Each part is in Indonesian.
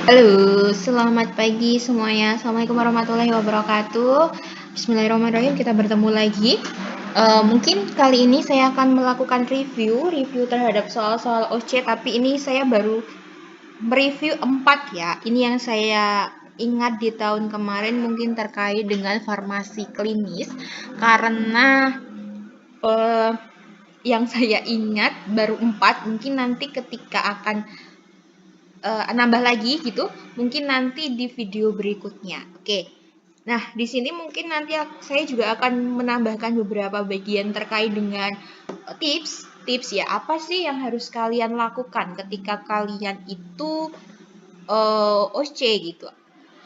Halo, selamat pagi semuanya. Assalamualaikum warahmatullahi wabarakatuh. Bismillahirrahmanirrahim. Kita bertemu lagi. Mungkin kali ini saya akan melakukan review terhadap soal-soal OC, tapi ini saya baru mereview 4 ya. Ini yang saya ingat di tahun kemarin mungkin terkait dengan farmasi klinis, karena yang saya ingat baru 4. Mungkin nanti ketika akan nambah lagi gitu, mungkin nanti di video berikutnya. Oke. Nah, di sini mungkin nanti saya juga akan menambahkan beberapa bagian terkait dengan tips ya. Apa sih yang harus kalian lakukan ketika kalian itu OSC gitu.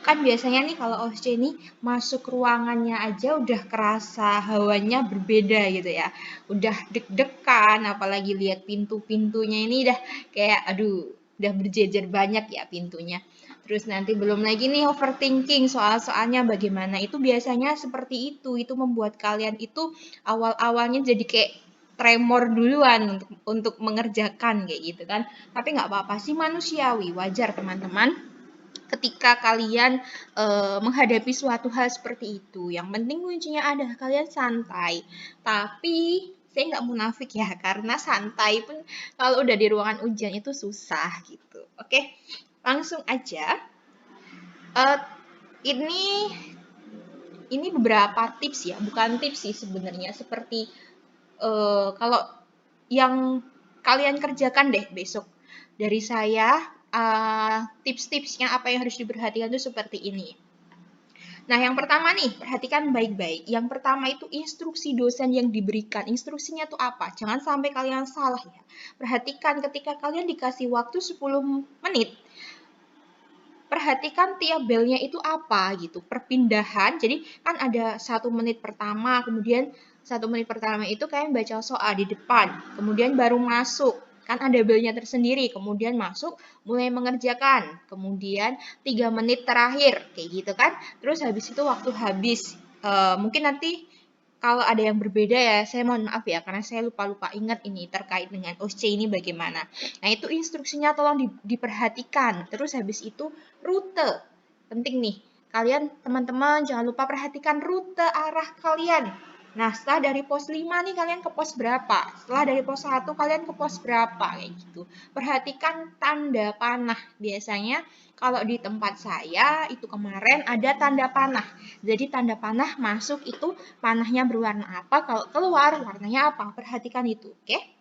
Kan biasanya nih kalau OSC ini masuk ruangannya aja udah kerasa hawanya berbeda gitu ya. Udah deg-degan, apalagi lihat pintu-pintunya ini udah kayak aduh, udah berjejer banyak ya pintunya. Terus nanti belum lagi nih overthinking soal-soalnya bagaimana. Itu biasanya seperti itu membuat kalian itu awal-awalnya jadi kayak tremor duluan untuk mengerjakan kayak gitu kan. Tapi nggak apa-apa sih, manusiawi, wajar teman-teman ketika kalian menghadapi suatu hal seperti itu. Yang penting kuncinya adalah kalian santai. Tapi saya nggak munafik ya, karena santai pun kalau udah di ruangan ujian itu susah gitu. Oke, langsung aja. Uh, ini beberapa tips ya, bukan tips sih sebenarnya, seperti kalau yang kalian kerjakan deh besok dari saya, tips-tipsnya apa yang harus diperhatikan itu seperti ini. Nah, yang pertama nih, perhatikan baik-baik. Yang pertama itu instruksi dosen yang diberikan. Instruksinya itu apa? Jangan sampai kalian salah ya. Perhatikan ketika kalian dikasih waktu 10 menit, perhatikan tiap belnya itu apa gitu, perpindahan. Jadi kan ada 1 menit pertama, kemudian 1 menit pertama itu kalian baca soal di depan, kemudian baru masuk, kan ada belnya tersendiri, kemudian masuk mulai mengerjakan, kemudian 3 menit terakhir kayak gitu kan. Terus habis itu waktu habis, mungkin nanti kalau ada yang berbeda ya, saya mohon maaf ya, karena saya lupa ingat ini terkait dengan OSC ini bagaimana. Nah, itu instruksinya tolong diperhatikan. Terus habis itu rute. Penting nih, kalian teman-teman jangan lupa perhatikan rute arah kalian. Nah, setelah dari pos 5 nih kalian ke pos berapa? Setelah dari pos 1 kalian ke pos berapa? Kayak gitu. Perhatikan tanda panah. Biasanya kalau di tempat saya itu kemarin ada tanda panah. Jadi tanda panah masuk itu panahnya berwarna apa, kalau keluar warnanya apa. Perhatikan itu, oke?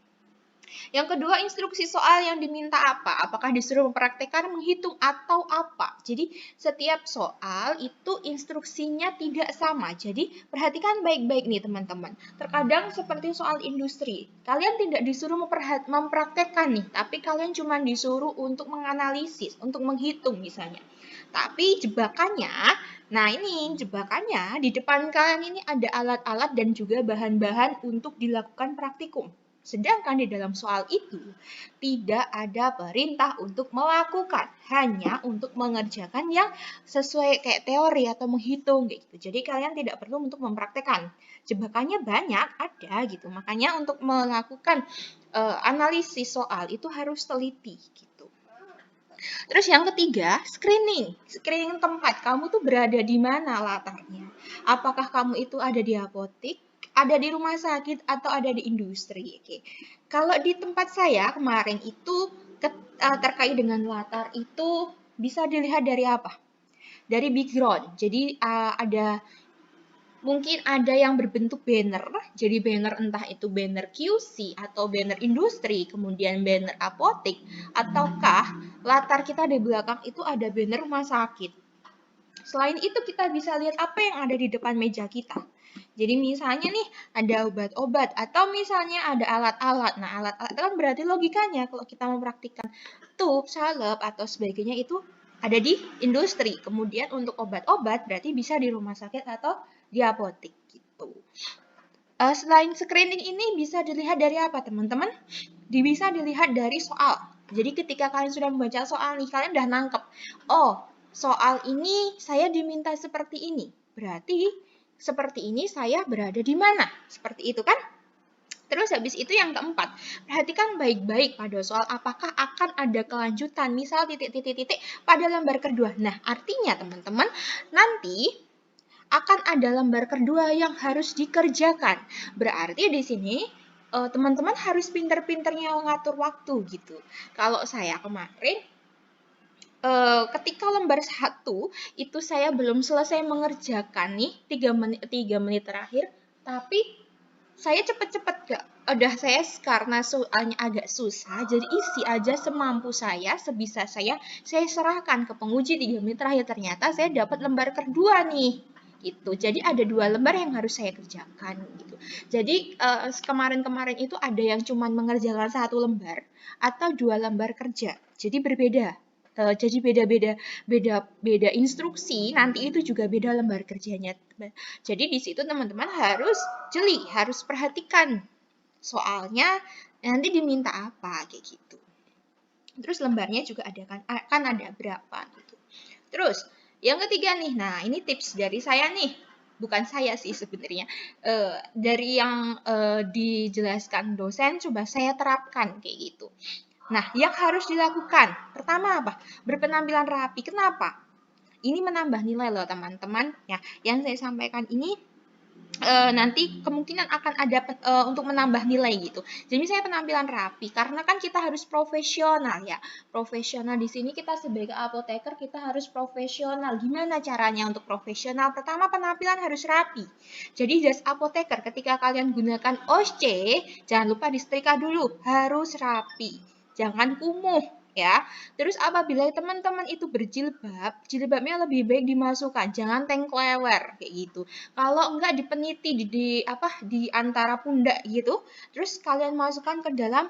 Yang kedua, instruksi soal yang diminta apa? Apakah disuruh mempraktekkan, menghitung, atau apa? Jadi, setiap soal itu instruksinya tidak sama. Jadi, perhatikan baik-baik nih teman-teman. Terkadang seperti soal industri, kalian tidak disuruh mempraktekkan nih, tapi kalian cuma disuruh untuk menganalisis, untuk menghitung misalnya. Tapi jebakannya, nah ini jebakannya di depan kalian ini ada alat-alat dan juga bahan-bahan untuk dilakukan praktikum. Sedangkan di dalam soal itu tidak ada perintah untuk melakukan, hanya untuk mengerjakan yang sesuai kayak teori atau menghitung gitu. Jadi kalian tidak perlu untuk mempraktekkan. Jebakannya banyak ada gitu. Makanya untuk melakukan analisis soal itu harus teliti gitu. Terus yang ketiga, screening. Screening tempat. Kamu tuh berada di mana latarnya? Apakah kamu itu ada di apotik, ada di rumah sakit, atau ada di industri? Oke. Kalau di tempat saya kemarin itu terkait dengan latar itu bisa dilihat dari apa? Dari background. Jadi mungkin ada yang berbentuk banner, jadi banner entah itu banner QC atau banner industri, kemudian banner apotik, ataukah latar kita di belakang itu ada banner rumah sakit. Selain itu kita bisa lihat apa yang ada di depan meja kita. Jadi misalnya nih ada obat-obat atau misalnya ada alat-alat. Nah, alat-alat itu kan berarti logikanya kalau kita mempraktikkan tube, salep atau sebagainya itu ada di industri. Kemudian untuk obat-obat berarti bisa di rumah sakit atau di apotik gitu. Selain screening ini bisa dilihat dari apa teman-teman? Bisa dilihat dari soal. Jadi ketika kalian sudah membaca soal nih, kalian udah nangkep. Oh, soal ini saya diminta seperti ini. Berarti seperti ini saya berada di mana? Seperti itu kan? Terus habis itu yang keempat, perhatikan baik-baik pada soal apakah akan ada kelanjutan, misal titik-titik-titik pada lembar kedua. Nah, artinya teman-teman, nanti akan ada lembar kedua yang harus dikerjakan. Berarti di sini teman-teman harus pinter-pinternya mengatur waktu gitu. Kalau saya kemarin ketika lembar 1 itu saya belum selesai mengerjakan nih 3 menit terakhir, tapi saya cepet-cepet gak. Udah saya karena soalnya agak susah, jadi isi aja semampu saya, sebisa saya serahkan ke penguji 3 menit terakhir. Ternyata saya dapat lembar kedua nih. Gitu. Jadi ada 2 lembar yang harus saya kerjakan gitu. Jadi kemarin-kemarin itu ada yang cuma mengerjakan 1 lembar atau 2 lembar kerja. Jadi berbeda. Jadi beda instruksi, nanti itu juga beda lembar kerjanya. Jadi di situ teman-teman harus jeli, harus perhatikan soalnya nanti diminta apa kayak gitu. Terus lembarnya juga akan ada berapa gitu. Terus yang ketiga nih, nah ini tips dari saya nih, bukan saya sih sebenarnya, dari yang dijelaskan dosen coba saya terapkan kayak gitu. Nah, yang harus dilakukan, pertama apa? Berpenampilan rapi. Kenapa? Ini menambah nilai loh teman-teman. Ya, yang saya sampaikan ini nanti kemungkinan akan ada untuk menambah nilai gitu. Jadi saya penampilan rapi karena kan kita harus profesional ya. Profesional di sini kita sebagai apoteker kita harus profesional. Gimana caranya untuk profesional? Pertama penampilan harus rapi. Jadi jas apoteker ketika kalian gunakan OC jangan lupa disetrika dulu, harus rapi. Jangan kumuh ya. Terus apabila teman-teman itu berjilbab, jilbabnya lebih baik dimasukkan, jangan tengklewer kayak gitu. Kalau enggak dipeniti di antara pundak gitu, terus kalian masukkan ke dalam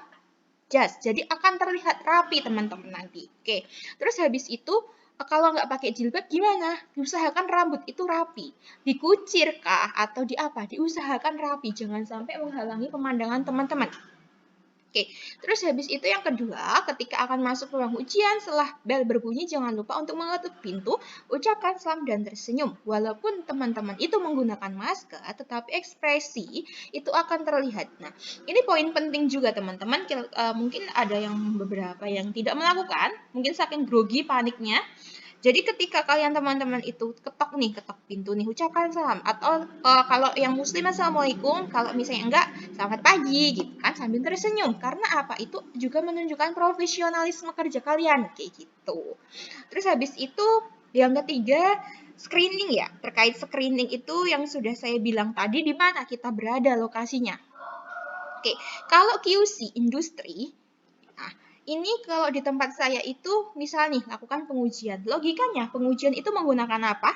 jas. Jadi akan terlihat rapi teman-teman nanti. Oke. Terus habis itu kalau nggak pakai jilbab gimana? Diusahakan rambut itu rapi. Dikucir kah atau diusahakan rapi. Jangan sampai menghalangi pemandangan teman-teman. Oke, terus habis itu yang kedua, ketika akan masuk ruang ujian, setelah bel berbunyi, jangan lupa untuk mengetuk pintu, ucapkan salam dan tersenyum. Walaupun teman-teman itu menggunakan masker, tetapi ekspresi itu akan terlihat. Nah, ini poin penting juga teman-teman. Mungkin ada yang beberapa yang tidak melakukan, mungkin saking grogi paniknya. Jadi ketika kalian teman-teman itu ketok pintu nih, ucapkan salam. Atau kalau yang muslim assalamualaikum, kalau misalnya enggak, selamat pagi gitu kan sambil tersenyum. Karena apa? Itu juga menunjukkan profesionalisme kerja kalian kayak gitu. Terus habis itu yang ketiga screening ya. Terkait screening itu yang sudah saya bilang tadi di mana kita berada lokasinya. Oke, kalau QC industri, nah ini kalau di tempat saya itu misalnya nih lakukan pengujian. Logikanya pengujian itu menggunakan apa?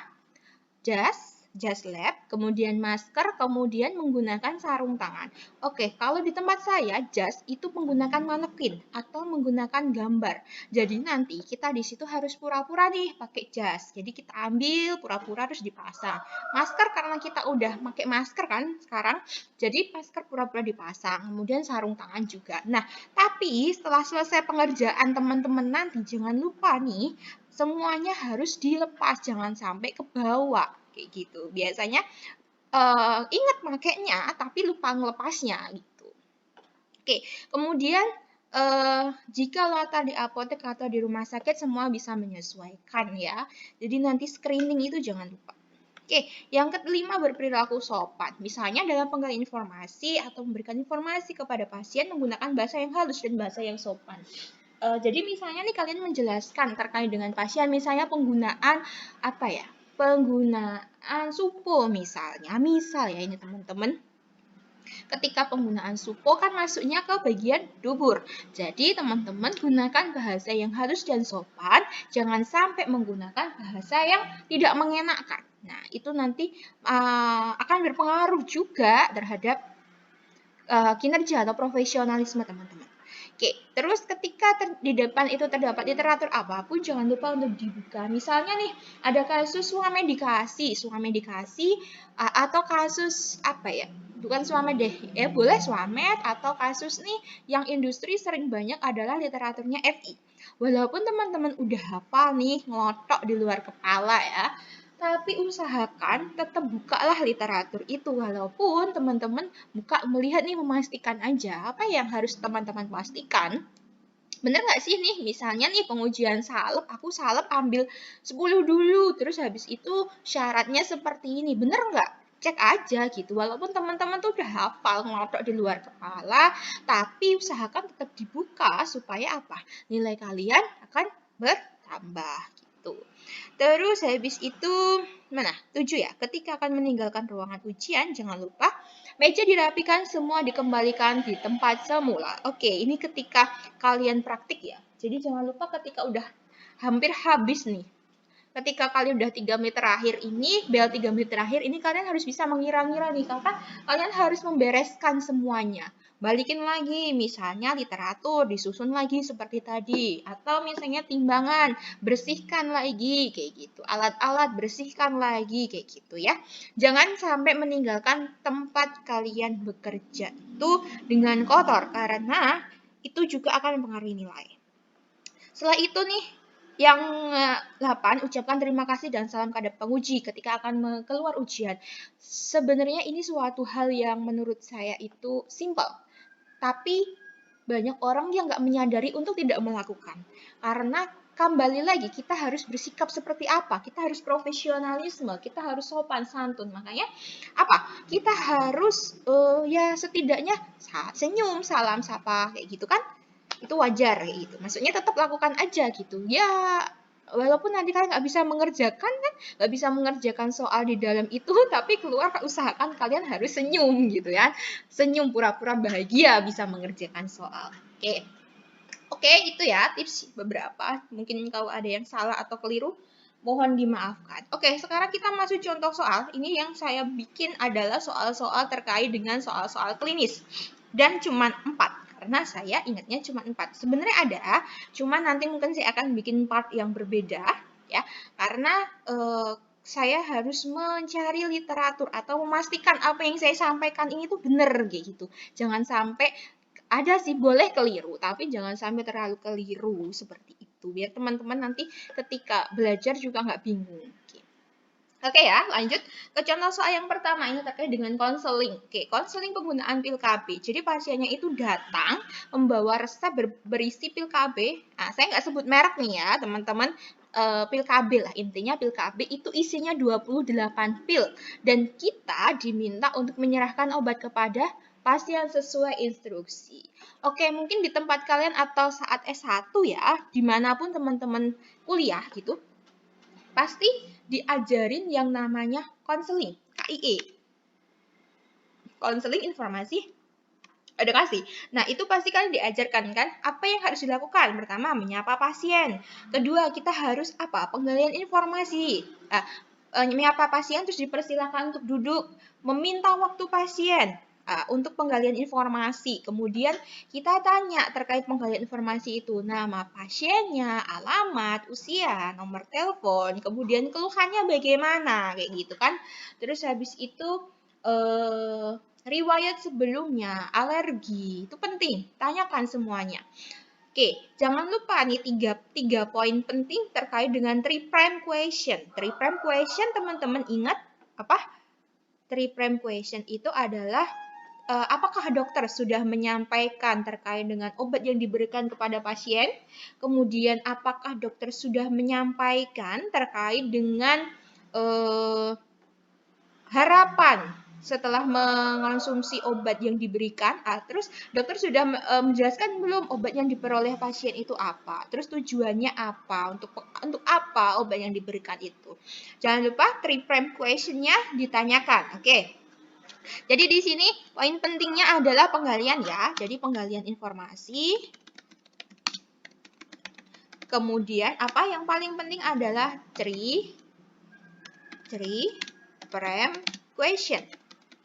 Jas lab, kemudian masker, kemudian menggunakan sarung tangan. Oke, kalau di tempat saya jas itu menggunakan manekin atau menggunakan gambar. Jadi nanti kita di situ harus pura-pura nih pakai jas. Jadi kita ambil pura-pura terus dipasang. Masker karena kita udah pakai masker kan sekarang, jadi masker pura-pura dipasang. Kemudian sarung tangan juga. Nah, tapi setelah selesai pengerjaan teman-teman nanti jangan lupa nih semuanya harus dilepas, jangan sampai ke bawah kayak gitu. Biasanya ingat makainya tapi lupa ngelepasnya gitu. Oke, kemudian jika latar di apotek atau di rumah sakit semua bisa menyesuaikan ya. Jadi nanti screening itu jangan lupa. Oke, yang kelima berperilaku sopan. Misalnya dalam penggalian informasi atau memberikan informasi kepada pasien menggunakan bahasa yang halus dan bahasa yang sopan. Jadi misalnya nih kalian menjelaskan terkait dengan pasien, misalnya penggunaan penggunaan supo misalnya. Misal ya ini teman-teman. Ketika penggunaan supo kan masuknya ke bagian dubur. Jadi teman-teman gunakan bahasa yang halus dan sopan, jangan sampai menggunakan bahasa yang tidak mengenakan. Nah, itu nanti akan berpengaruh juga terhadap kinerja atau profesionalisme teman-teman. Oke, terus ketika di depan itu terdapat literatur apapun, jangan lupa untuk dibuka. Misalnya nih, ada kasus swamedikasi atau kasus bukan swamed deh, boleh swamed atau kasus nih yang industri sering banyak adalah literaturnya FI. Walaupun teman-teman udah hafal nih, ngelotok di luar kepala ya, Tapi usahakan tetap bukalah literatur itu, walaupun teman-teman buka melihat nih memastikan aja apa yang harus teman-teman pastikan. Bener nggak sih nih, misalnya nih pengujian salep, aku salep ambil 10 dulu, terus habis itu syaratnya seperti ini, bener nggak? Cek aja gitu, walaupun teman-teman tuh udah hafal, ngotok di luar kepala, tapi usahakan tetap dibuka supaya apa? Nilai kalian akan bertambah gitu. Terus habis itu, mana? 7 ya, ketika akan meninggalkan ruangan ujian, jangan lupa meja dirapikan, semua dikembalikan di tempat semula. Oke, ini ketika kalian praktik ya. Jadi jangan lupa ketika udah hampir habis nih. Ketika kalian udah 3 menit terakhir ini, bel 3 menit terakhir ini kalian harus bisa mengira-ngira nih. Karena kalian harus membereskan semuanya. Balikin lagi, misalnya literatur disusun lagi seperti tadi. Atau misalnya timbangan, bersihkan lagi, kayak gitu. Alat-alat bersihkan lagi, kayak gitu ya. Jangan sampai meninggalkan tempat kalian bekerja itu dengan kotor. Karena itu juga akan mempengaruhi nilai. Setelah itu nih, yang 8, ucapkan terima kasih dan salam kepada penguji ketika akan keluar ujian. Sebenarnya ini suatu hal yang menurut saya itu simple. Tapi banyak orang yang nggak menyadari untuk tidak melakukan. Karena kembali lagi kita harus bersikap seperti apa? Kita harus profesionalisme, kita harus sopan santun. Makanya apa? Kita harus ya setidaknya senyum, salam sapa kayak gitu kan? Itu wajar kayak gitu. Maksudnya tetap lakukan aja gitu. Ya walaupun nanti kalian nggak bisa mengerjakan kan, nggak bisa mengerjakan soal di dalam itu, tapi keluar usahakan kalian harus senyum gitu ya, senyum pura-pura bahagia bisa mengerjakan soal. Oke, itu ya tips beberapa. Mungkin kalau ada yang salah atau keliru, mohon dimaafkan. Oke, sekarang kita masuk contoh soal. Ini yang saya bikin adalah soal-soal terkait dengan soal-soal klinis. Dan cuma 4. Karena saya ingatnya cuma 4. Sebenarnya ada, cuma nanti mungkin saya akan bikin part yang berbeda. Ya, karena saya harus mencari literatur atau memastikan apa yang saya sampaikan ini tuh benar gitu. Jangan sampai ada sih boleh keliru, tapi jangan sampai terlalu keliru seperti itu. Biar teman-teman nanti ketika belajar juga nggak bingung. Oke ya, lanjut ke contoh soal yang pertama. Ini terkait dengan konseling. Oke, konseling penggunaan pil KB. Jadi pasiennya itu datang membawa resep berisi pil KB. Nah, saya nggak sebut merek nih ya, teman-teman. Pil KB lah, intinya pil KB itu isinya 28 pil. Dan kita diminta untuk menyerahkan obat kepada pasien sesuai instruksi. Oke, mungkin di tempat kalian atau saat S1 ya, dimanapun teman-teman kuliah gitu, pasti diajarin yang namanya konseling, KIE. Konseling informasi edukasi. Nah, itu pasti kan diajarkan kan apa yang harus dilakukan. Pertama, menyapa pasien. Kedua, kita harus apa? Penggalian informasi. Menyapa pasien terus dipersilakan untuk duduk, meminta waktu pasien. Untuk penggalian informasi. Kemudian kita tanya terkait penggalian informasi itu, nama pasiennya, alamat, usia, nomor telepon, kemudian keluhannya bagaimana, kayak gitu kan. Terus habis itu riwayat sebelumnya, alergi, itu penting, tanyakan semuanya. Oke, jangan lupa nih tiga poin penting terkait dengan three prime question. Three prime question teman-teman ingat apa? Three prime question itu adalah apakah dokter sudah menyampaikan terkait dengan obat yang diberikan kepada pasien? Kemudian apakah dokter sudah menyampaikan terkait dengan harapan setelah mengonsumsi obat yang diberikan? Terus dokter sudah menjelaskan belum obat yang diperoleh pasien itu apa? Terus tujuannya apa? Untuk apa obat yang diberikan itu? Jangan lupa three prime question-nya ditanyakan. Oke. Jadi di sini poin pentingnya adalah penggalian ya. Jadi penggalian informasi. Kemudian apa yang paling penting adalah three prime question.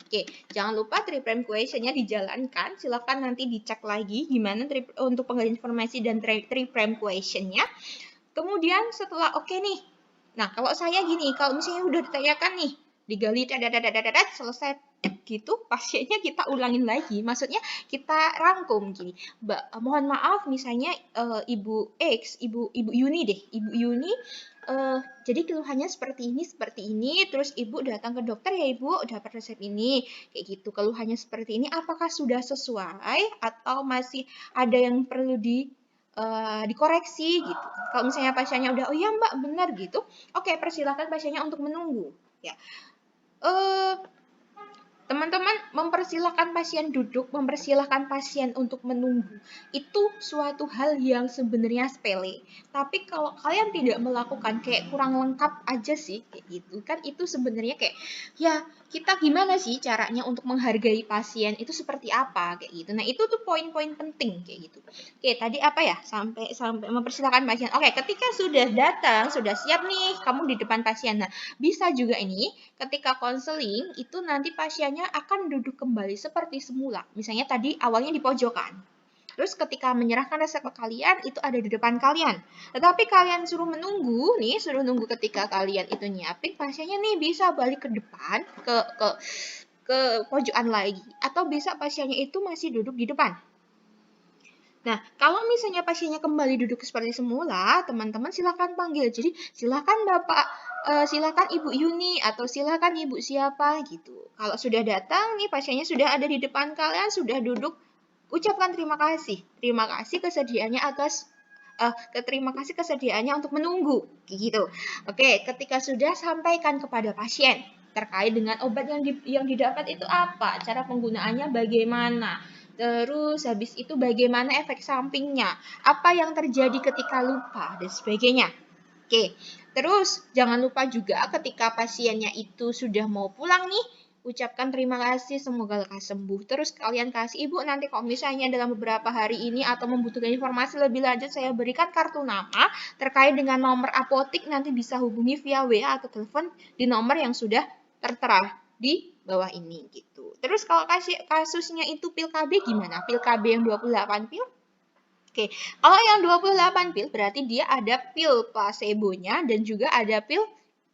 Oke, jangan lupa three prime question-nya dijalankan. Silakan nanti dicek lagi gimana untuk penggalian informasi dan three prime question-nya. Kemudian setelah oke nih. Nah, kalau saya gini, kalau misalnya udah ditanyakan nih, digali selesai gitu, pasiennya kita ulangin lagi. Maksudnya kita rangkum gini. Mohon maaf misalnya Ibu X, Ibu Yuni deh. Ibu Yuni jadi keluhannya seperti ini, terus ibu datang ke dokter ya ibu, dapat resep ini, kayak gitu. Keluhannya seperti ini, apakah sudah sesuai atau masih ada yang perlu dikoreksi gitu. Kalau misalnya pasiennya udah, oh iya mbak benar gitu, oke persilakan pasiennya untuk menunggu. Ya, teman-teman mempersilahkan pasien duduk, mempersilahkan pasien untuk menunggu. Itu suatu hal yang sebenarnya sepele. Tapi kalau kalian tidak melakukan, kayak kurang lengkap aja sih, kayak gitu. Kan itu sebenarnya kayak, ya kita gimana sih caranya untuk menghargai pasien, itu seperti apa, kayak gitu. Nah itu tuh poin-poin penting, kayak gitu. Oke, tadi apa ya, sampai mempersilahkan pasien. Oke, ketika sudah datang, sudah siap nih, kamu di depan pasien. Nah, bisa juga ini, ketika konseling, itu nanti pasiennya akan duduk kembali seperti semula. Misalnya tadi awalnya di pojokan. Terus ketika menyerahkan resep ke kalian, itu ada di depan kalian. Tetapi kalian suruh menunggu, nih, suruh nunggu ketika kalian itu nyiapin, pasiennya nih bisa balik ke depan, ke pojokan lagi. Atau bisa pasiennya itu masih duduk di depan. Nah, kalau misalnya pasiennya kembali duduk seperti semula, teman-teman silakan panggil. Jadi, silakan Bapak, silakan Ibu Yuni, atau silakan Ibu siapa gitu. Kalau sudah datang nih, pasiennya sudah ada di depan kalian, sudah duduk, ucapkan terima kasih. Terima kasih kesediaannya atas terima kasih kesediaannya untuk menunggu, gitu. Oke, ketika sudah, sampaikan kepada pasien terkait dengan obat yang didapat itu apa, cara penggunaannya bagaimana. Terus habis itu bagaimana efek sampingnya, apa yang terjadi ketika lupa, dan sebagainya. Oke, terus jangan lupa juga ketika pasiennya itu sudah mau pulang nih, ucapkan terima kasih, semoga lekas sembuh. Terus kalian kasih, ibu nanti kalau misalnya dalam beberapa hari ini atau membutuhkan informasi lebih lanjut, saya berikan kartu nama terkait dengan nomor apotik, nanti bisa hubungi via WA atau telepon di nomor yang sudah tertera di bawah ini gitu. Terus kalau kasusnya itu pil KB gimana? Pil KB yang 28 pil? Oke, kalau yang 28 pil berarti dia ada pil placebo-nya dan juga ada pil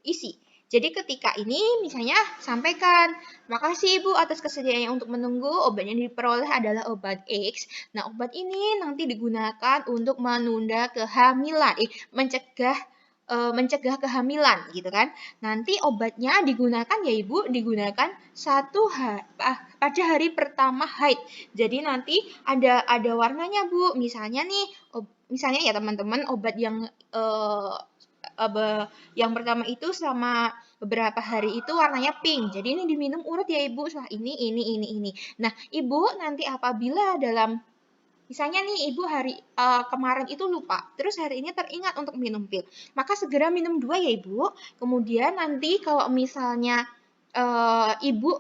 isi. Jadi ketika ini misalnya sampaikan, makasih Ibu atas kesediaannya untuk menunggu, obat yang diperoleh adalah obat X. Nah, obat ini nanti digunakan untuk menunda kehamilan, mencegah kehamilan gitu kan. Nanti obatnya digunakan ya Ibu, digunakan pada hari pertama haid. Jadi nanti ada warnanya Bu. Misalnya nih, misalnya ya teman-teman, obat yang pertama itu selama beberapa hari itu warnanya pink. Jadi ini diminum urut ya Ibu, setelah ini. Nah, Ibu nanti apabila dalam misalnya nih Ibu hari kemarin itu lupa, terus hari ini teringat untuk minum pil, maka segera minum 2 ya Ibu. Kemudian nanti kalau misalnya Ibu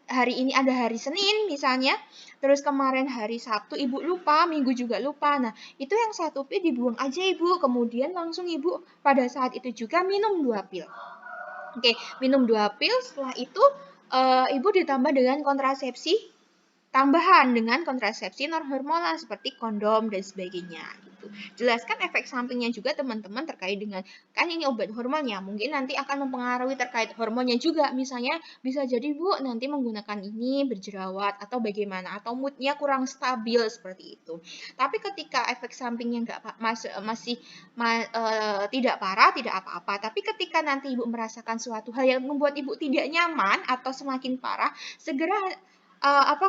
hari ini ada hari Senin misalnya, terus kemarin hari Sabtu Ibu lupa, Minggu juga lupa. Nah, itu yang 1 pil dibuang aja Ibu, kemudian langsung Ibu pada saat itu juga minum 2 pil. Oke, minum 2 pil, setelah itu Ibu ditambah dengan kontrasepsi tambahan dengan kontrasepsi non-hormonal seperti kondom dan sebagainya gitu. Jelaskan efek sampingnya juga teman-teman terkait dengan, kan ini obat hormonnya, mungkin nanti akan mempengaruhi terkait hormonnya juga. Misalnya bisa jadi Bu nanti menggunakan ini berjerawat atau bagaimana, atau moodnya kurang stabil seperti itu. Tapi ketika efek sampingnya tidak parah, tidak apa-apa. Tapi ketika nanti Ibu merasakan suatu hal yang membuat Ibu tidak nyaman atau semakin parah, segera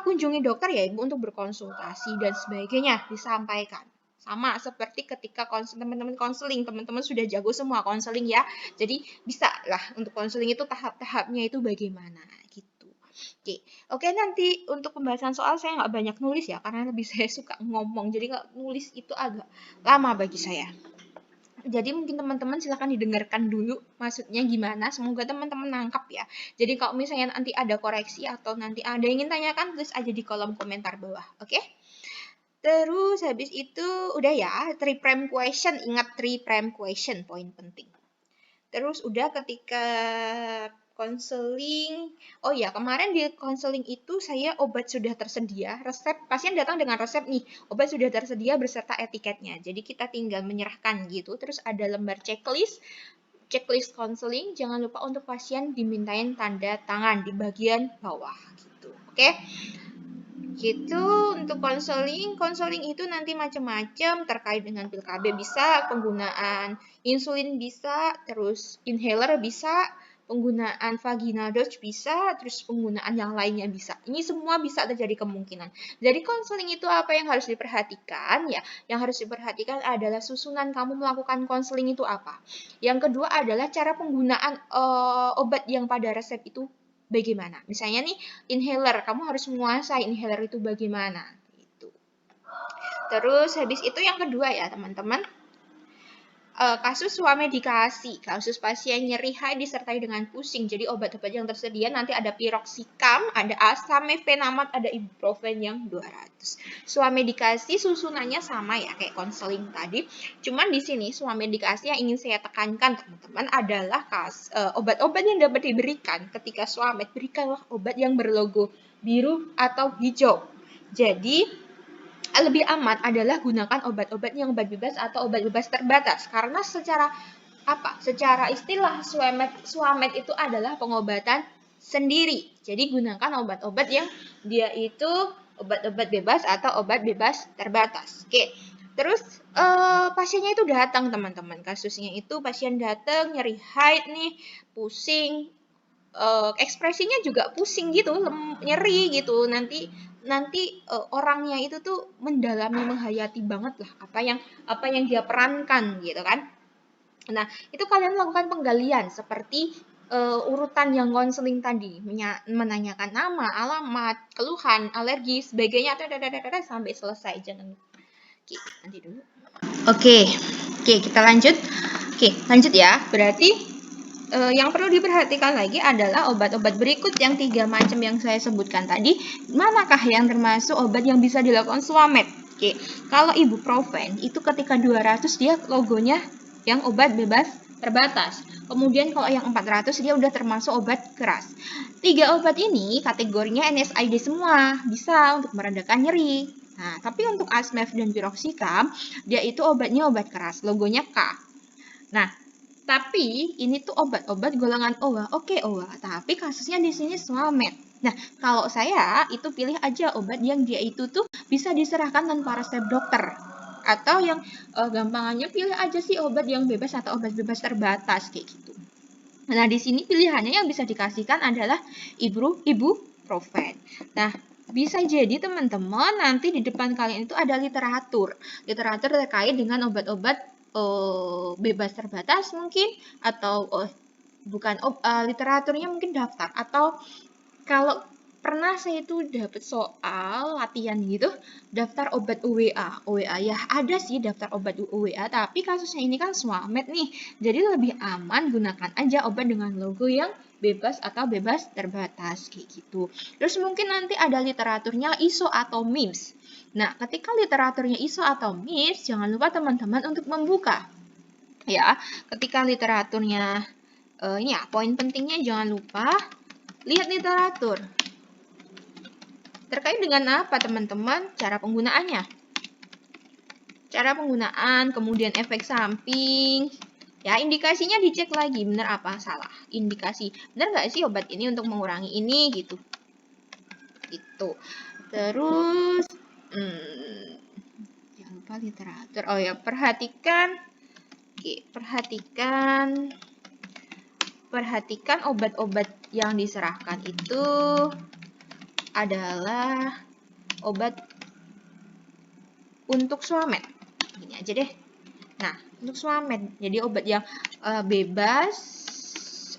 kunjungi dokter ya Ibu untuk berkonsultasi dan sebagainya, disampaikan. Sama seperti ketika teman-teman konseling, teman-teman sudah jago semua konseling ya. Jadi bisa lah untuk konseling itu tahap-tahapnya itu bagaimana gitu. Oke, nanti untuk pembahasan soal saya nggak banyak nulis ya, karena lebih saya suka ngomong. Jadi kalau nulis itu agak lama bagi saya. Jadi mungkin teman-teman silahkan didengarkan dulu maksudnya gimana. Semoga teman-teman nangkap ya. Jadi kalau misalnya nanti ada koreksi atau nanti ada yang ingin tanyakan, tulis aja di kolom komentar bawah. Oke? Terus habis itu udah ya, 3 prime question. Ingat 3 prime question, poin penting. Terus udah ketika konseling, oh ya kemarin di konseling itu saya obat sudah tersedia, resep, pasien datang dengan resep nih, obat sudah tersedia beserta etiketnya. Jadi kita tinggal menyerahkan gitu, terus ada lembar checklist konseling, jangan lupa untuk pasien dimintain tanda tangan di bagian bawah gitu. Oke? Gitu untuk konseling. Konseling itu nanti macam-macam terkait dengan pil KB bisa, penggunaan insulin bisa, terus inhaler bisa, penggunaan vaginal dose bisa, terus penggunaan yang lainnya bisa. Ini semua bisa terjadi kemungkinan. Jadi konseling itu apa yang harus diperhatikan ya? Yang harus diperhatikan adalah susunan kamu melakukan konseling itu apa. Yang kedua adalah cara penggunaan obat yang pada resep itu bagaimana. Misalnya nih inhaler, kamu harus menguasai inhaler itu bagaimana. Gitu. Terus habis itu yang kedua ya teman-teman, kasus swamedikasi, kasus pasien nyeri high disertai dengan pusing. Jadi obat-obat yang tersedia nanti ada piroxicam, ada asamefenamat, ada ibuprofen yang 200. Swamedikasi susunannya sama ya kayak konseling tadi. Cuman di sini swamedikasi yang ingin saya tekankan teman-teman adalah obat-obat yang dapat diberikan ketika swamed, berikanlah obat yang berlogo biru atau hijau. Jadi lebih aman adalah gunakan obat-obat yang obat bebas atau obat bebas terbatas karena secara istilah swamed itu adalah pengobatan sendiri. Jadi gunakan obat-obat yang dia itu obat-obat bebas atau obat bebas terbatas. Oke. Terus pasiennya itu datang teman-teman. Kasusnya itu pasien datang nyeri haid nih, pusing, ekspresinya juga pusing gitu, nyeri gitu. Nanti orangnya itu tuh mendalami, menghayati banget lah apa yang dia perankan gitu kan. Nah, itu kalian lakukan penggalian seperti urutan yang konseling tadi, menanyakan nama, alamat, keluhan, alergi, sebagainya, sampai selesai. Jangan lupa. Oke, nanti dulu. Oke, kita lanjut. Oke, lanjut ya. Berarti yang perlu diperhatikan lagi adalah obat-obat berikut yang 3 macam yang saya sebutkan tadi. Manakah yang termasuk obat yang bisa dilakukan swamed? Oke, kalau ibuprofen itu ketika 200 dia logonya yang obat bebas terbatas. Kemudian kalau yang 400 dia udah termasuk obat keras. 3 obat ini kategorinya NSAID semua, bisa untuk meredakan nyeri. Nah, tapi untuk Asmef dan piroxicam dia itu obatnya obat keras, logonya K. Nah, tapi ini tuh obat-obat golongan OA. Oke, OA, tapi kasusnya di sini swamed. Nah, kalau saya itu pilih aja obat yang dia itu tuh bisa diserahkan tanpa resep dokter. Atau yang gampangannya pilih aja sih obat yang bebas atau obat bebas terbatas kayak gitu. Nah, di sini pilihannya yang bisa dikasihkan adalah ibuprofen. Nah, bisa jadi teman-teman nanti di depan kalian itu ada literatur terkait dengan obat-obat bebas terbatas mungkin, atau bukan literaturnya mungkin daftar, atau kalau pernah saya itu dapat soal latihan gitu, daftar obat UWA ya ada sih daftar obat UWA, tapi kasusnya ini kan swamed nih, jadi lebih aman gunakan aja obat dengan logo yang bebas atau bebas terbatas kayak gitu. Terus mungkin nanti ada literaturnya ISO atau MIMS. Nah, ketika literaturnya ISO atau MIMS, jangan lupa teman-teman untuk membuka. Ya, ketika literaturnya, ini ya, poin pentingnya jangan lupa lihat literatur. Terkait dengan apa teman-teman? Cara penggunaannya. Cara penggunaan, kemudian efek samping. Ya, indikasinya dicek lagi, benar apa salah. Indikasi, benar nggak sih obat ini untuk mengurangi ini gitu. Itu. Terus, jangan lupa literatur. Oh ya, perhatikan obat-obat yang diserahkan itu adalah obat untuk swamed. Ini aja deh. Nah, untuk swamed, jadi obat yang bebas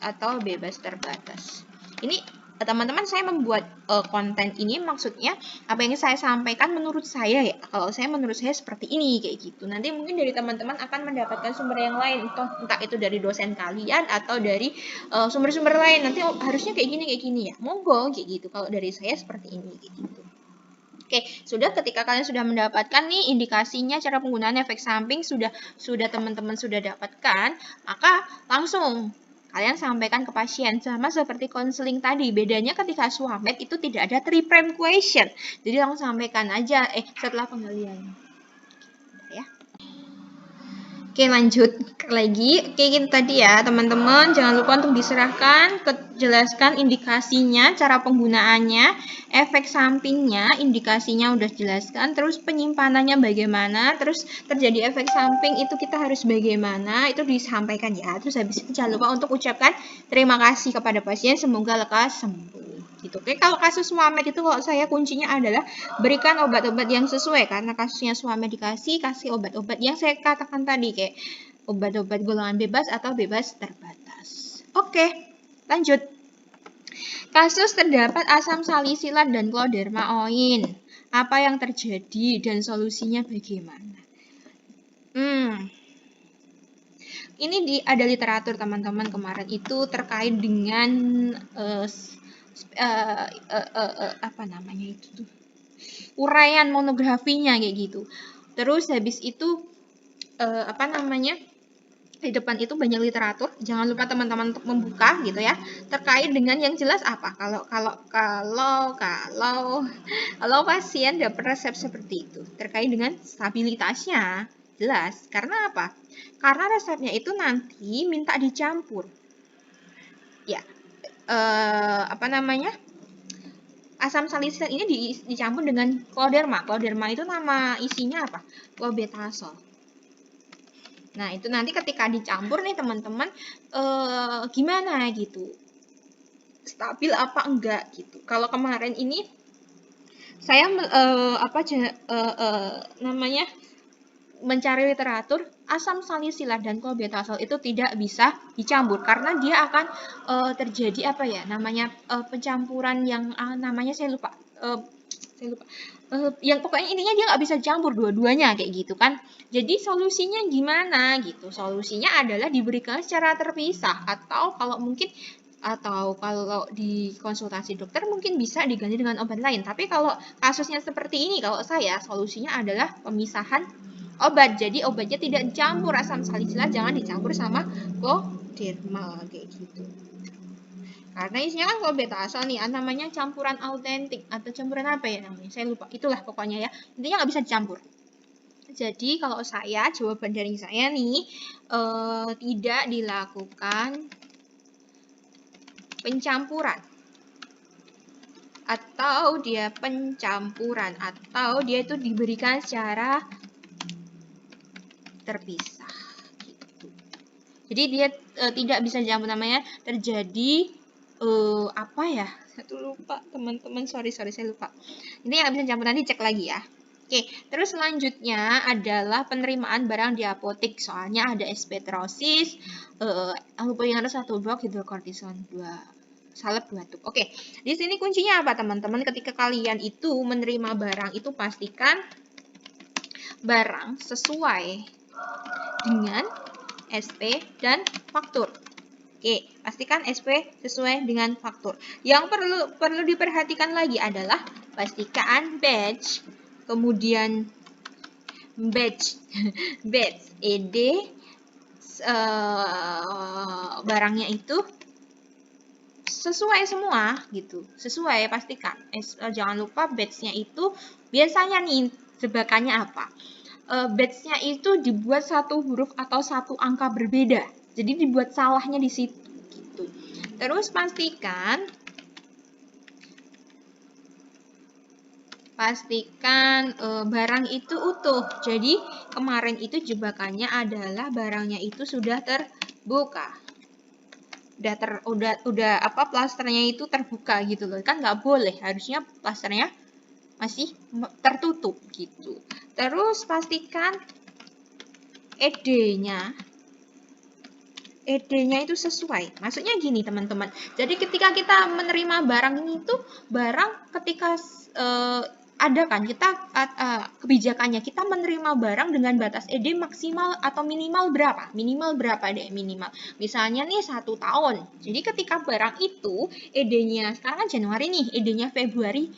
atau bebas terbatas. Ini teman-teman, saya membuat konten ini maksudnya apa yang saya sampaikan menurut saya ya. Kalau menurut saya seperti ini kayak gitu. Nanti mungkin dari teman-teman akan mendapatkan sumber yang lain, entah itu dari dosen kalian atau dari sumber-sumber lain. Nanti harusnya kayak gini ya. Monggo kayak gitu. Kalau dari saya seperti ini kayak gitu. Oke, ketika kalian sudah mendapatkan nih indikasinya, cara penggunaan efek samping sudah teman-teman sudah dapatkan, maka langsung kalian sampaikan ke pasien, sama seperti konseling tadi. Bedanya ketika swamed itu tidak ada 3 prime question. Jadi langsung sampaikan aja setelah penggalian. Ya. Oke, lanjut lagi. Oke, itu tadi ya, teman-teman. Jangan lupa untuk diserahkan, jelaskan indikasinya, cara penggunaannya, efek sampingnya, indikasinya udah jelaskan, terus penyimpanannya bagaimana, terus terjadi efek samping itu kita harus bagaimana, itu disampaikan ya. Terus habis itu jangan lupa untuk ucapkan terima kasih kepada pasien, semoga lekas sembuh. Gitu. Oke, kalau kasus Muhammad itu kalau saya kuncinya adalah berikan obat-obat yang sesuai, karena kasusnya Muhammad dikasih obat-obat yang saya katakan tadi kayak obat-obat golongan bebas atau bebas terbatas. Oke, lanjut. Kasus terdapat asam salisilat dan clodermaoin. Apa yang terjadi dan solusinya bagaimana? Ini ada literatur teman-teman kemarin itu terkait dengan apa namanya itu tuh, uraian monografinya kayak gitu. Terus habis itu apa namanya, di depan itu banyak literatur. Jangan lupa teman-teman untuk membuka gitu ya. Terkait dengan yang jelas apa? Kalau pasien dapat resep seperti itu terkait dengan stabilitasnya jelas. Karena apa? Karena resepnya itu nanti minta dicampur. Ya. Apa namanya? Asam salisilat ini dicampur dengan cloderma. Cloderma itu nama isinya apa? Clobetasol. Nah, itu nanti ketika dicampur nih teman-teman, gimana gitu? Stabil apa enggak gitu. Kalau kemarin ini saya namanya mencari literatur, asam salisilat dan clobetasol itu tidak bisa dicampur karena dia akan terjadi apa ya namanya, pencampuran yang namanya saya lupa. Yang pokoknya intinya dia nggak bisa campur dua-duanya kayak gitu kan. Jadi solusinya gimana gitu? Solusinya adalah diberikan secara terpisah atau kalau di konsultasi dokter mungkin bisa diganti dengan obat lain. Tapi kalau kasusnya seperti ini, kalau saya solusinya adalah pemisahan obat. Jadi obatnya tidak dicampur, asam salisilat jangan dicampur sama cloderma kayak gitu. Karena isinya kan clobetasol nih, namanya campuran autentik atau campuran apa ya namanya? Saya lupa. Itulah pokoknya ya. Intinya nggak bisa dicampur. Jadi kalau saya, jawaban dari saya nih, tidak dilakukan pencampuran atau dia itu diberikan secara terpisah gitu. Jadi dia tidak bisa dicampur, namanya terjadi apa ya? Satu lupa teman-teman, sorry saya lupa. Ini nggak bisa dicampur, nanti cek lagi ya. Oke, terus selanjutnya adalah penerimaan barang di apotek. Soalnya ada espetrosis, harus 1 blok hidrokortison 2 salep 2 tub. Oke, di sini kuncinya apa teman-teman? Ketika kalian itu menerima barang itu pastikan barang sesuai dengan SP dan faktur. Oke, pastikan SP sesuai dengan faktur. Yang perlu diperhatikan lagi adalah pastikan batch, kemudian batch ED barangnya itu sesuai semua gitu. Sesuai, pastikan. Jangan lupa batch-nya itu biasanya nih jebakannya apa? Batch-nya itu dibuat 1 huruf atau 1 angka berbeda. Jadi dibuat salahnya di situ gitu. Terus pastikan barang itu utuh. Jadi kemarin itu jebakannya adalah barangnya itu sudah terbuka. Udah apa plasternya itu terbuka gitu loh. Kan nggak boleh, harusnya plasternya masih tertutup gitu. Terus pastikan ED-nya itu sesuai. Maksudnya gini teman-teman. Jadi ketika kita menerima barang ini tuh barang ketika ada kan kita kebijakannya kita menerima barang dengan batas ED maksimal atau minimal berapa? Minimal berapa deh minimal? Misalnya nih 1 tahun. Jadi ketika barang itu ED-nya sekarang kan Januari nih, ED-nya Februari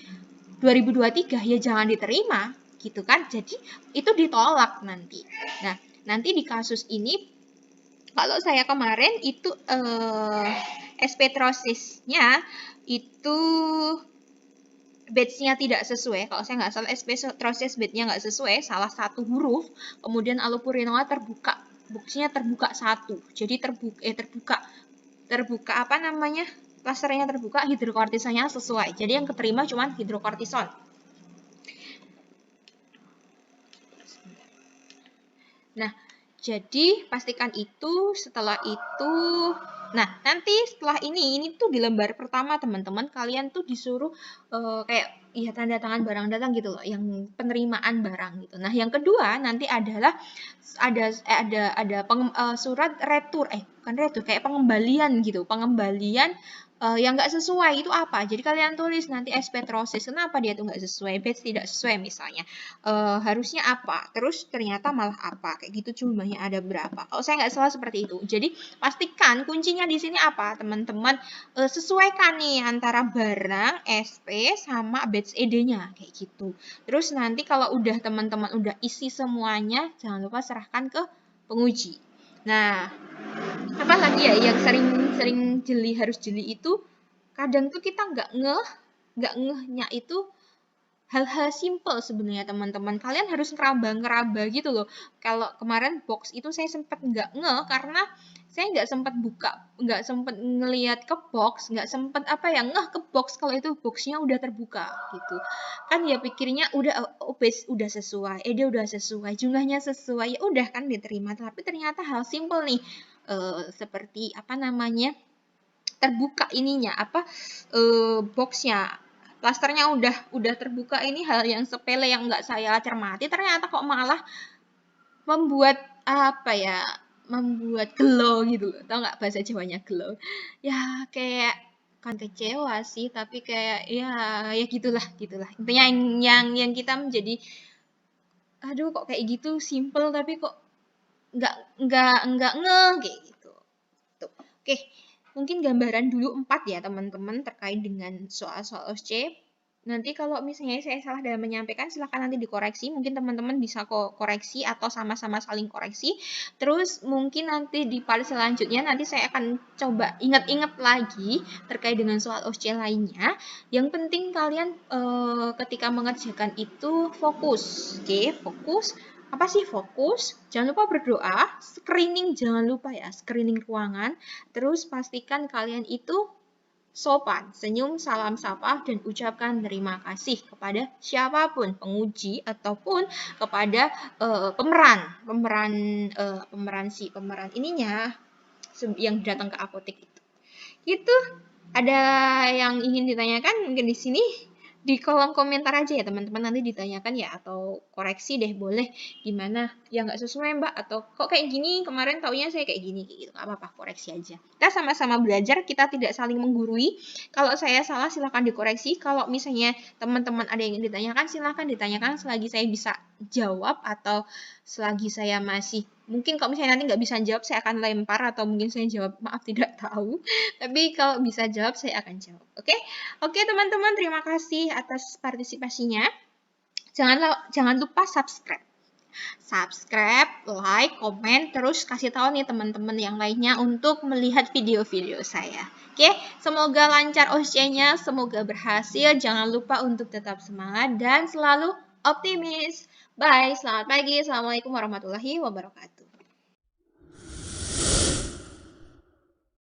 2023 ya jangan diterima gitu kan. Jadi itu ditolak nanti. Nah, nanti di kasus ini kalau saya kemarin itu espetrosisnya itu batch-nya tidak sesuai. Kalau saya nggak salah espetrosis batch-nya nggak sesuai, salah 1 huruf, kemudian allopurinol terbuka boxnya terbuka satu. Jadi terbuka apa namanya? Klasternya terbuka, hidrokortisonnya sesuai. Jadi yang keterima cuma hidrokortison. Nah, jadi pastikan itu. Setelah itu, nah nanti setelah ini tuh di lembar pertama teman-teman kalian tuh disuruh kayak ya tanda tangan barang datang gitu loh, yang penerimaan barang gitu. Nah yang kedua nanti adalah ada surat retur, bukan retur, kayak pengembalian gitu, pengembalian yang nggak sesuai itu apa. Jadi kalian tulis nanti SP proses, kenapa dia tuh nggak sesuai, batch tidak sesuai misalnya. Harusnya apa, terus ternyata malah apa, kayak gitu jumlahnya ada berapa. Kalau saya nggak salah seperti itu. Jadi pastikan kuncinya di sini apa teman-teman, sesuaikan nih antara barang, SP sama batch ED-nya kayak gitu. Terus nanti kalau udah teman-teman udah isi semuanya, jangan lupa serahkan ke penguji. Nah, apa lagi ya yang sering harus jeli itu, kadang tuh kita nggak ngehnya itu hal-hal simple sebenarnya teman-teman. Kalian harus ngeraba gitu loh. Kalau kemarin box itu saya sempat nggak karena saya nggak sempat buka, nggak sempat ngelihat ke box, nggak sempat ngeh ke box kalau itu boxnya udah terbuka gitu. Kan ya pikirnya udah sesuai, dia udah sesuai, jumlahnya sesuai, ya udah kan diterima. Tapi ternyata hal simple nih, seperti apa namanya, terbuka ininya boxnya, klasternya udah terbuka. Ini hal yang sepele yang nggak saya cermati, ternyata kok malah membuat membuat gelo gitu loh. Tau nggak bahasa Jawanya gelo? Ya kayak kan kecewa sih, tapi kayak ya gitulah. Intinya yang kita menjadi aduh kok kayak gitu simple tapi kok nggak kayak gitu. Tuh. Oke, mungkin gambaran dulu 4 ya teman-teman terkait dengan soal-soal OSCE. Nanti kalau misalnya saya salah dalam menyampaikan, silahkan nanti dikoreksi. Mungkin teman-teman bisa koreksi atau sama-sama saling koreksi. Terus mungkin nanti di part selanjutnya nanti saya akan coba ingat-ingat lagi terkait dengan soal OSCE lainnya. Yang penting kalian ketika mengerjakan itu fokus. Oke, fokus. Apa sih fokus? Jangan lupa berdoa, screening jangan lupa ya, screening ruangan. Terus pastikan kalian itu sopan, senyum, salam sapa, dan ucapkan terima kasih kepada siapapun, penguji ataupun kepada pemeran ininya yang datang ke apotek itu. Itu ada yang ingin ditanyakan mungkin di sini? Di kolom komentar aja ya teman-teman, nanti ditanyakan ya, atau koreksi deh boleh, gimana yang nggak sesuai mbak, atau kok kayak gini, kemarin taunya saya kayak gini, kayak gitu. Nggak apa-apa, koreksi aja, kita sama-sama belajar, kita tidak saling menggurui. Kalau saya salah silahkan dikoreksi, kalau misalnya teman-teman ada yang ingin ditanyakan silahkan ditanyakan, selagi saya bisa jawab atau selagi saya masih, mungkin kalau misalnya nanti nggak bisa jawab saya akan lempar, atau mungkin saya jawab maaf tidak tahu, tapi kalau bisa jawab saya akan jawab. Oke teman-teman, terima kasih atas partisipasinya. Jangan lupa subscribe, like, komen, terus kasih tahu nih teman-teman yang lainnya untuk melihat video-video saya. Semoga lancar OSCE-nya, semoga berhasil. Jangan lupa untuk tetap semangat dan selalu optimis. Bye, selamat pagi, assalamualaikum warahmatullahi wabarakatuh.